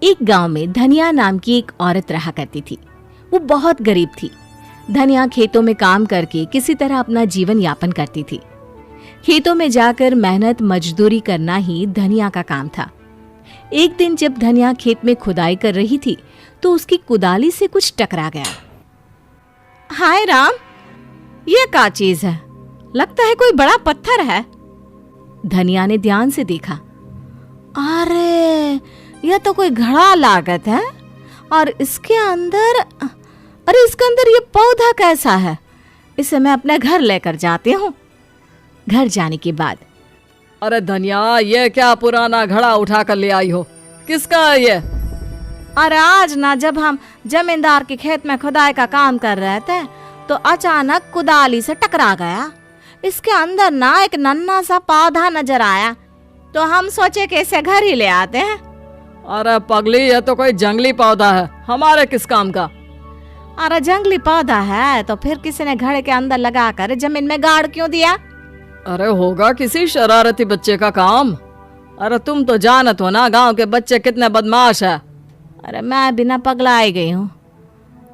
एक गांव में धनिया नाम की एक औरत रहा करती थी। वो बहुत गरीब थी। धनिया खेतों में काम करके किसी तरह अपना जीवन यापन करती थी। खेतों में जाकर मेहनत मजदूरी करना ही धनिया का काम था। एक दिन जब धनिया खेत में खुदाई कर रही थी तो उसकी कुदाली से कुछ टकरा गया। हाय राम, ये क्या चीज है? लगता है कोई बड़ा पत्थर है। धनिया ने ध्यान से देखा। अरे यह तो कोई घड़ा लागत है। और इसके अंदर ये पौधा कैसा है? इसे मैं अपने घर लेकर जाती हूँ। घर जाने के बाद, अरे धनिया, ये क्या पुराना घड़ा उठा कर ले आई हो? किसका है ये? अरे आज ना जब हम जमींदार के खेत में खुदाई का काम कर रहे थे तो अचानक कुदाली से टकरा गया। इसके अंदर ना एक नन्हा सा पौधा नजर आया तो हम सोचे कि इसे घर ही ले आते हैं। अरे पगली, ये तो कोई जंगली पौधा है, हमारे किस काम का? अरे जंगली पौधा है तो फिर किसी ने घड़े के अंदर लगाकर जमीन में गाड़ क्यों दिया? अरे होगा किसी शरारती बच्चे का काम। अरे तुम तो जानत हो ना गांव के बच्चे कितने बदमाश है। अरे मैं बिना पगला आई गई हूँ।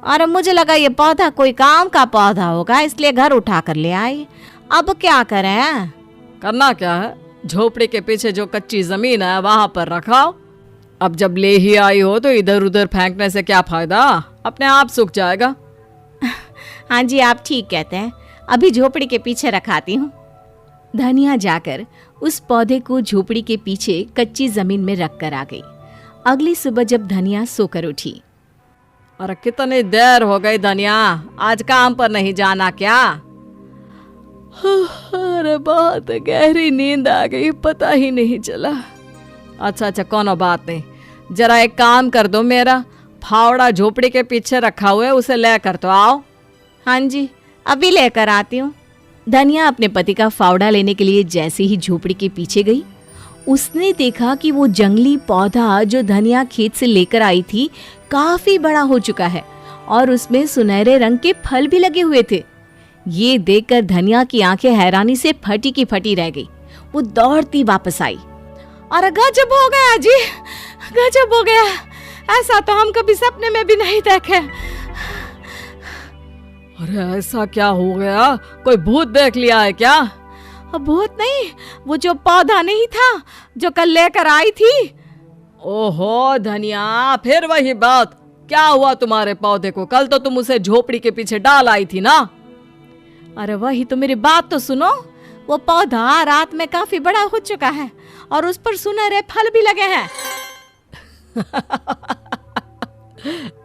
अरे मुझे लगा ये पौधा कोई काम का पौधा होगा, इसलिए घर उठा कर ले आई। अब क्या करें? करना क्या है, झोपड़ी के पीछे जो कच्ची जमीन है वहां पर रखाओ। अब जब ले ही आई हो तो इधर उधर फेंकने से क्या फायदा, अपने आप सूख जाएगा। हाँ जी, आप ठीक कहते हैं। अभी झोपड़ी के पीछे रखाती हूँ। धनिया जाकर उस पौधे को झोपड़ी के पीछे कच्ची जमीन में रख कर आ गई। अगली सुबह जब धनिया सोकर उठी, अरे कितनी देर हो गई धनिया, आज काम पर नहीं जाना क्या? अरे बहुत गहरी नींद आ गई, पता ही नहीं चला। अच्छा कोनो बात नहीं, जरा एक काम कर दो, मेरा फावड़ा झोपड़ी के पीछे रखा हुआ है, उसे लेकर तो आओ। हाँ जी, अभी लेकर आती हूँ। धनिया अपने पति का फावड़ा लेने के लिए जैसे ही झोपड़ी के पीछे गई, उसने देखा कि वो जंगली पौधा जो धनिया खेत से लेकर आई थी काफी बड़ा हो चुका है और उसमें सुनहरे रंग के फल भी लगे हुए थे। ये देखकर धनिया की आंखें हैरानी से फटी की फटी रह गई। वो दौड़ती वापस आई। अरे गजब हो गया जी, गजब हो गया, ऐसा तो हम कभी सपने में भी नहीं देखे। अरे ऐसा क्या हो गया, कोई भूत देख लिया है क्या? भूत नहीं, वो जो पौधा नहीं था जो कल लेकर आई थी। ओहो धनिया, फिर वही बात। क्या हुआ तुम्हारे पौधे को? कल तो तुम उसे झोपड़ी के पीछे डाल आई थी ना। अरे वही तो, मेरी बात तो सुनो। वो पौधा रात में काफी बड़ा हो चुका है और उस पर सुनहरे फल भी लगे हैं।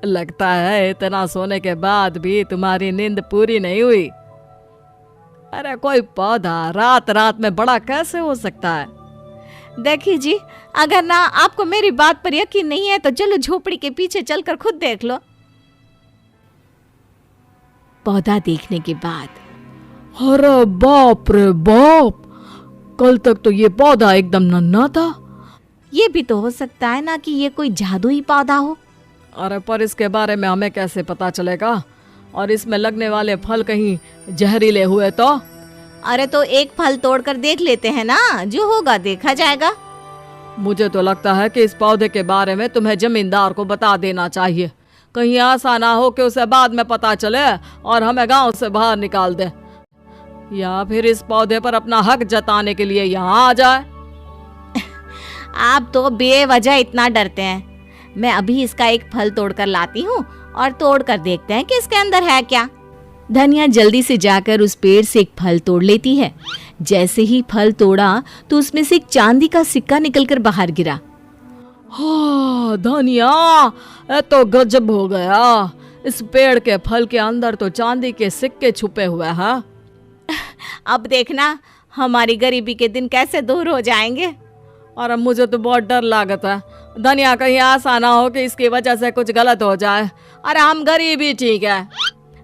लगता है इतना सोने के बाद भी तुम्हारी नींद पूरी नहीं हुई। अरे कोई पौधा रात रात में बड़ा कैसे हो सकता है? देखिए जी, अगर ना आपको मेरी बात पर यकीन नहीं है तो चलो झोपड़ी के पीछे चलकर खुद देख लो। पौधा देखने के बाद, अरे बाप रे बाप, कल तक तो ये पौधा एकदम नन्हा था। ये भी तो हो सकता है ना कि ये कोई जादुई पौधा हो। अरे पर इसके बारे में हमें कैसे पता चलेगा? और इसमें लगने वाले फल कहीं जहरीले हुए तो? अरे तो एक फल तोड़कर देख लेते हैं ना, जो होगा देखा जाएगा। मुझे तो लगता है कि इस पौधे के बारे में तुम्हें जमींदार को बता देना चाहिए। कहीं ऐसा ना हो कि उसे बाद में पता चले और हमें गांव से बाहर निकाल दे, या फिर इस पौधे पर अपना हक जताने के लिए यहाँ आ जाए। आप तो बेवजह इतना डरते हैं। मैं अभी इसका एक फल तोड़कर लाती हूँ और तोड़कर देखते हैं कि इसके अंदर है क्या। धनिया जल्दी से जाकर उस पेड़ से एक फल तोड़ लेती है। जैसे ही फल तोड़ा तो उसमें से एक चांदी का सिक्का निकलकर बाहर गिरा। हाँ धनिया, ये तो गजब हो गया। इस पेड़ के फल के अंदर तो चांदी के सिक्के छुपे हुए हैं। अब देखना हमारी गरीबी के दिन कैसे दूर हो जाएंगे। और मुझे तो बहुत डर लागत है धनिया, कहीं ऐसा ना हो कि इसकी वजह से कुछ गलत हो जाए। अरे हम गरीब ही ठीक है।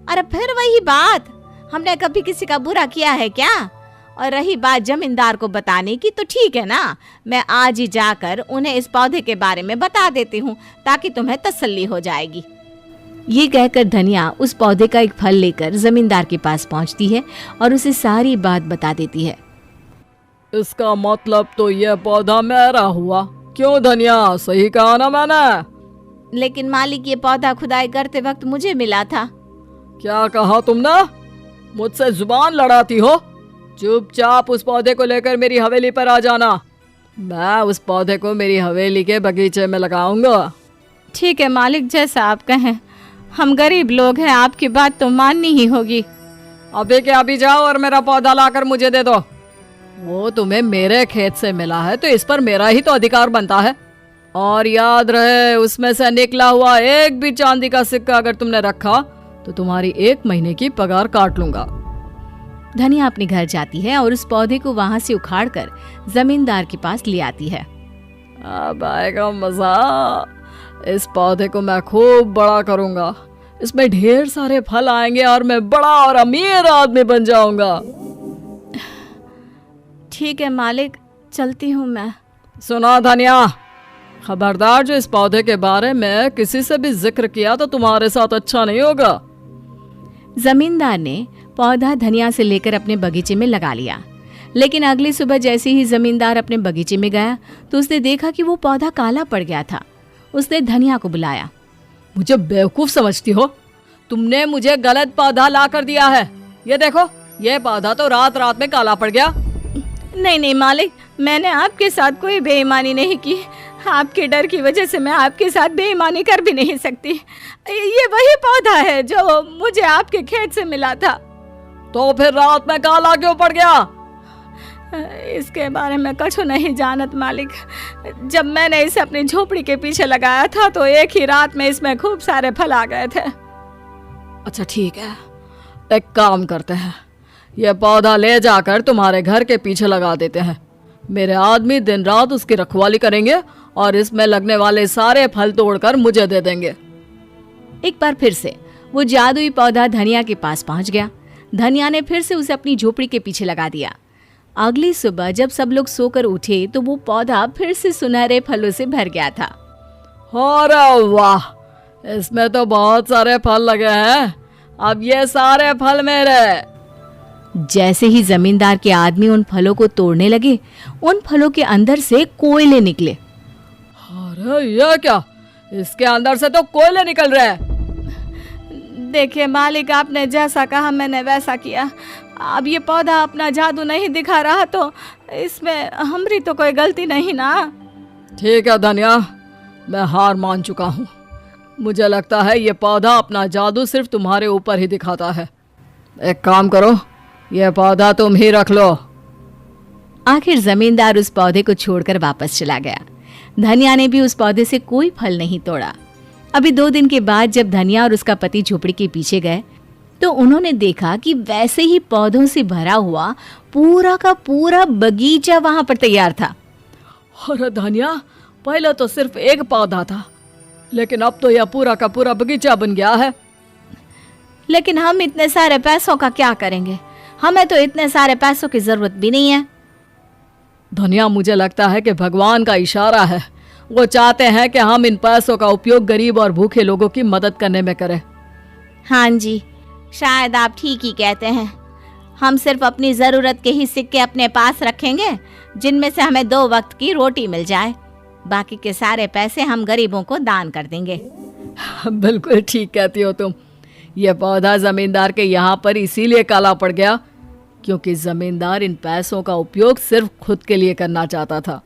अरे फिर वही बात, हमने कभी किसी का बुरा किया है क्या? और रही बात जमींदार को बताने की तो ठीक है ना, मैं आज ही जाकर उन्हें इस पौधे के बारे में बता देती हूँ ताकि तुम्हें तसल्ली हो जाएगी। ये कहकर धनिया उस पौधे का एक फल लेकर जमींदार के पास पहुँचती है और उसे सारी बात बता देती है। इसका मतलब तो यह पौधा मेरा हुआ। क्यों धनिया, सही कहा ना मैंने? लेकिन मालिक, ये पौधा खुदाई करते वक्त मुझे मिला था। क्या कहा तुमने? मुझसे जुबान लड़ाती हो? चुपचाप उस पौधे को लेकर मेरी हवेली पर आ जाना। मैं उस पौधे को मेरी हवेली के बगीचे में लगाऊंगा। ठीक है मालिक, जैसा आप कहें। हम गरीब लोग हैं, आपकी बात तो माननी ही होगी। अभी के अभी जाओ और मेरा पौधा लाकर मुझे दे दो। वो तुम्हें मेरे खेत से मिला है तो इस पर मेरा ही तो अधिकार बनता है। और याद रहे, उसमें से निकला हुआ एक भी चांदी का सिक्का अगर तुमने रखा तो तुम्हारी 1 महीने की पगार काट लूंगा। धनिया अपने घर जाती है और उस पौधे को वहां से उखाड़कर जमींदार के पास ले आती है। अब आएगा मजा। इस पौधे को मैं खूब बड़ा करूंगा, इसमें ढेर सारे फल आएंगे और मैं बड़ा और अमीर आदमी बन जाऊंगा। ठीक है मालिक, चलती हूँ मैं। सुना धनिया, खबरदार, जो इस पौधे के बारे में किसी से भी जिक्र किया तो तुम्हारे साथ अच्छा नहीं होगा। जमींदार ने पौधा धनिया से लेकर अपने बगीचे में लगा लिया। लेकिन अगली सुबह जैसे ही जमींदार अपने बगीचे में गया तो उसने देखा कि वो पौधा काला पड़ गया था। उसने धनिया को बुलाया। मुझे बेवकूफ समझती हो? तुमने मुझे गलत पौधा ला कर दिया है। ये देखो, ये पौधा तो रात रात में काला पड़ गया। नहीं नहीं मालिक, मैंने आपके साथ कोई बेईमानी नहीं की। आपके डर की वजह से मैं आपके साथ बेईमानी कर भी नहीं सकती। ये वही पौधा है जो मुझे आपके खेत से मिला था। तो फिर रात में काला क्यों पड़ गया? इसके बारे में कुछ नहीं जानत मालिक। जब मैंने इसे अपनी झोपड़ी के पीछे लगाया था तो एक ही रात में इसमें खूब सारे फल आ गए थे। अच्छा ठीक है, एक काम करते हैं, यह पौधा ले जाकर तुम्हारे घर के पीछे लगा देते हैं। मेरे आदमी दिन रात उसकी रखवाली करेंगे और इसमें लगने वाले सारे फल तोड़कर मुझे दे देंगे। एक बार फिर से वो जादुई पौधा धनिया के पास पहुंच गया। धनिया ने फिर से उसे अपनी झोपड़ी के पीछे लगा दिया। अगली सुबह जब सब लोग सोकर उठे तो वो पौधा फिर से सुनहरे फलों से भर गया था। अरे वाह, इसमें तो बहुत सारे फल लगे हैं। अब ये सारे फल मेरे। जैसे ही जमींदार के आदमी उन फलों को तोड़ने लगे, उन फलों के अंदर से कोयले निकले। अरे ये क्या, इसके अंदर से तो कोयले निकल रहे हैं। देखिए मालिक, आपने जैसा कहा मैंने वैसा किया। अब ये पौधा अपना जादू नहीं दिखा रहा तो इसमें हमारी तो कोई गलती नहीं ना। ठीक है धनिया, मैं हार मान चुका हूँ। मुझे लगता है ये पौधा अपना जादू सिर्फ तुम्हारे ऊपर ही दिखाता है। एक काम करो, यह पौधा तुम ही रख लो। आखिर जमींदार उस पौधे को छोड़कर वापस चला गया। धनिया ने भी उस पौधे से कोई फल नहीं तोड़ा। अभी 2 दिन के बाद जब धनिया और उसका पति झोपड़ी के पीछे गए तो उन्होंने देखा कि वैसे ही पौधों से भरा हुआ पूरा का पूरा बगीचा वहां पर तैयार था। अरे धनिया, पहले तो सिर्फ एक पौधा था, लेकिन अब तो यह पूरा का पूरा बगीचा बन गया है। लेकिन हम इतने सारे पैसों का क्या करेंगे? हमें तो इतने सारे पैसों की जरूरत भी नहीं है। धनिया, मुझे लगता है कि भगवान का इशारा है। वो चाहते हैं कि हम इन पैसों का उपयोग गरीब और भूखे लोगों की मदद करने में करें। हाँ जी, शायद आप ठीक ही कहते हैं। हम सिर्फ अपनी ज़रूरत के ही सिक्के अपने पास रखेंगे, जिनमें से हमें 2 वक्त की रोटी मिल जाए। बाकी के सारे पैसे हम गरीबों को दान कर देंगे। बिल्कुल ठीक कहती हो तुम। यह पौधा जमींदार के यहाँ पर इसीलिए काला पड़ गया क्योंकि जमींदार इन पैसों का उपयोग सिर्फ खुद के लिए करना चाहता था।